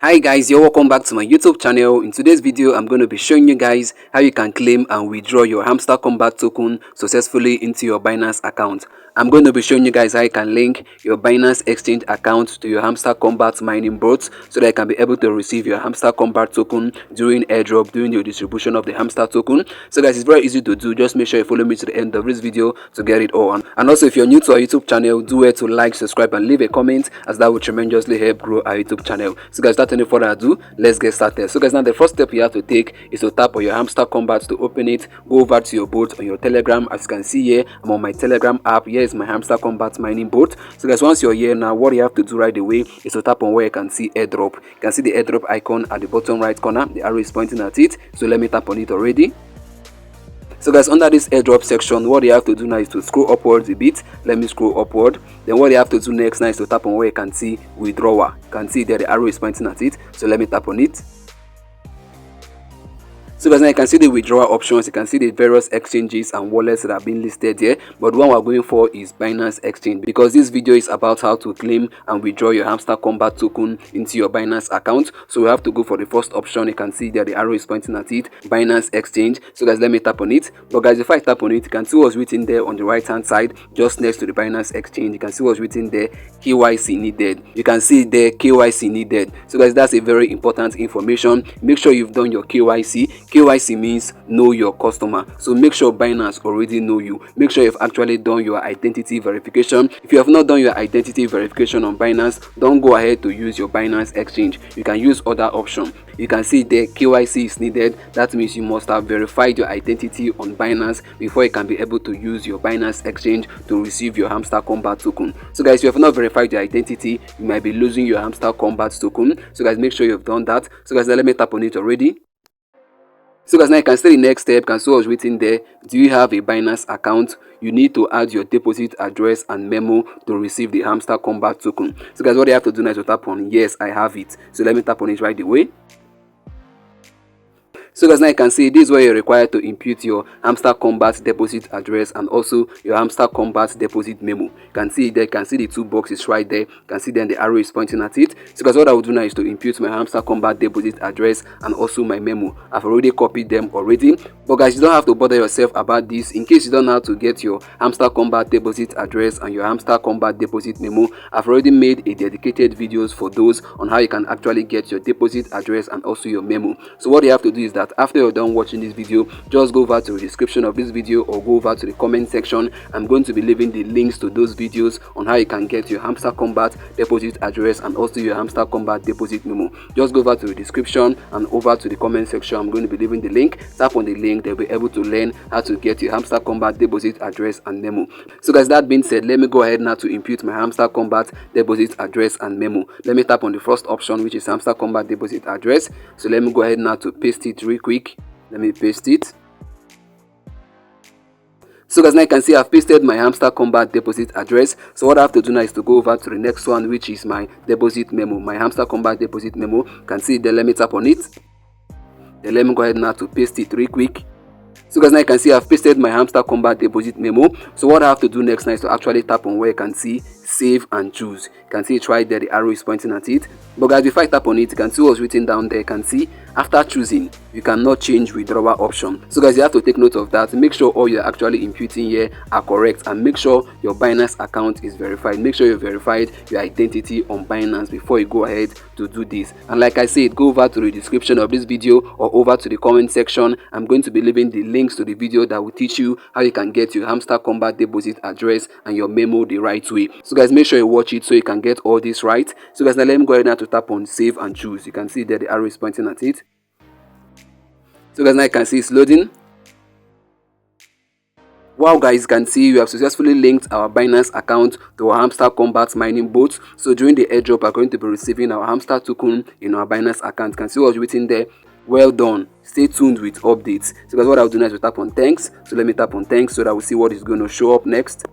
Hi guys, you're welcome back to my YouTube channel. In today's video, I'm going to be showing you guys how you can claim and withdraw your Hamster Kombat token successfully into your Binance account. I'm going to be showing you guys how you can link your Binance Exchange account to your Hamster Kombat mining bots so that you can be able to receive your Hamster Kombat token during airdrop, during your distribution of the Hamster token. So guys, it's very easy to do. Just make sure you follow me to the end of this video to get it all on. And also, if you're new to our YouTube channel, do it to like, subscribe, and leave a comment, as that will tremendously help grow our YouTube channel. So guys, without any further ado, let's get started. So guys, now the first step you have to take is to tap on your Hamster Kombat to open it. Go over to your bot on your Telegram. As you can see here, I'm on my Telegram app. Here is my Hamster Kombat mining bot. So guys, once you're here now, what you have to do right away is to tap on where you can see airdrop. You can see the airdrop icon at the bottom right corner. The arrow is pointing at it. So let me tap on it already. So guys, under this airdrop section, what you have to do now is to scroll upwards a bit. Let me scroll upward. Then what you have to do next now is to tap on where you can see withdrawal. You can see there the arrow is pointing at it. So let me tap on it. So guys, now you can see the withdrawal options. You can see the various exchanges and wallets that have been listed here, but the one we're going for is Binance Exchange, because this video is about how to claim and withdraw your Hamster Kombat token into your Binance account. So we have to go for the first option. You can see there the arrow is pointing at it, Binance Exchange. So guys, let me tap on it. But guys, if I tap on it, you can see what's written there on the right hand side, just next to the Binance Exchange. You can see what's written there, KYC needed. You can see there, KYC needed. So guys, that's a very important information. Make sure you've done your KYC. KYC means know your customer. So make sure Binance already know you. Make sure you've actually done your identity verification. If you have not done your identity verification on Binance, don't go ahead to use your Binance Exchange. You can use other option. You can see there KYC is needed. That means you must have verified your identity on Binance before you can be able to use your Binance Exchange to receive your Hamster Kombat token. So guys, if you have not verified your identity, you might be losing your Hamster Kombat token. So guys, make sure you've done that. So guys, let me tap on it already. So guys, now you can see the next step. You can see what's written there. Do you have a Binance account? You need to add your deposit address and memo to receive the Hamster Kombat token. So guys, what you have to do now is to tap on yes, I have it. So let me tap on it right away. So guys, now you can see this is where you're required to input your Hamster Kombat deposit address and also your Hamster Kombat deposit memo. You can see there, you can see the two boxes right there. You can see then the arrow is pointing at it. So guys, what I will do now is to input my Hamster Kombat deposit address and also my memo. I've already copied them already. But guys, you don't have to bother yourself about this. In case you don't know how to get your Hamster Kombat deposit address and your Hamster Kombat deposit memo, I've already made a dedicated videos for those on how you can actually get your deposit address and also your memo. So what you have to do is that after you're done watching this video, just go over to the description of this video or go over to the comment section. I'm going to be leaving the links to those videos on how you can get your Hamster Kombat deposit address and also your Hamster Kombat deposit memo. Just go over to the description and over to the comment section. I'm going to be leaving the link. Tap on the link. They'll be able to learn how to get your Hamster Kombat deposit address and memo. So guys, that being said, let me go ahead now to input my Hamster Kombat deposit address and memo. Let me tap on the first option, which is Hamster Kombat deposit address. So let me go ahead now to paste it real quick. Let me paste it. So guys, now you can see I've pasted my Hamster Kombat deposit address. So what I have to do now is to go over to the next one, which is my deposit memo, my Hamster Kombat deposit memo. You can see there, let me tap on it. Then let me go ahead now to paste it real quick. So guys, now you can see I've pasted my Hamster Kombat deposit memo. So what I have to do next now is to actually tap on where you can see save and choose. You can see it right there, the arrow is pointing at it. But guys, if I tap on it, you can see what's written down there. You can see after choosing, you cannot change withdrawal option. So guys, you have to take note of that. Make sure all you're actually inputting here are correct, and make sure your Binance account is verified. Make sure you verified your identity on Binance before you go ahead to do this. And like I said, go over to the description of this video or over to the comment section. I'm going to be leaving the links to the video that will teach you how you can get your Hamster Kombat deposit address and your memo the right way. So guys, make sure you watch it so you can get all this right. So guys, now let me go ahead now to tap on save and choose. You can see there the arrow is pointing at it. So guys, now you can see it's loading. Wow guys, you can see we have successfully linked our Binance account to our Hamster Kombat mining bot. So during the airdrop, we're going to be receiving our Hamster token in our Binance account. You can see what's written there. Well done. Stay tuned with updates. So guys, what I'll do now is to tap on thanks. So let me tap on thanks so that we'll see what is going to show up next.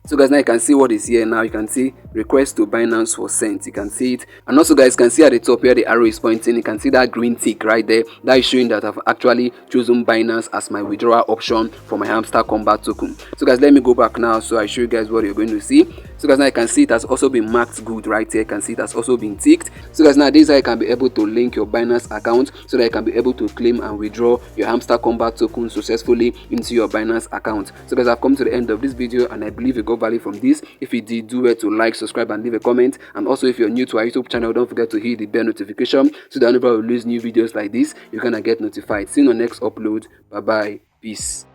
So guys, now you can see what is here now. You can see request to Binance was sent. You can see it. And also guys, you can see at the top where the arrow is pointing, you can see that green tick right there. That is showing that I've actually chosen Binance as my withdrawal option for my Hamster Kombat token. So guys, let me go back now so I show you guys what you're going to see. So guys, now you can see it has also been marked good right here. You can see it has also been ticked. So guys, now this is how you can be able to link your Binance account so that you can be able to claim and withdraw your Hamster Kombat token successfully into your Binance account. So guys, I've come to the end of this video and I believe you got value from this. If you did, do it to like, subscribe and leave a comment. And also if you're new to our YouTube channel, don't forget to hit the bell notification so that whenever we release new videos like this, you're gonna get notified. See you on the next upload. Bye bye. Peace.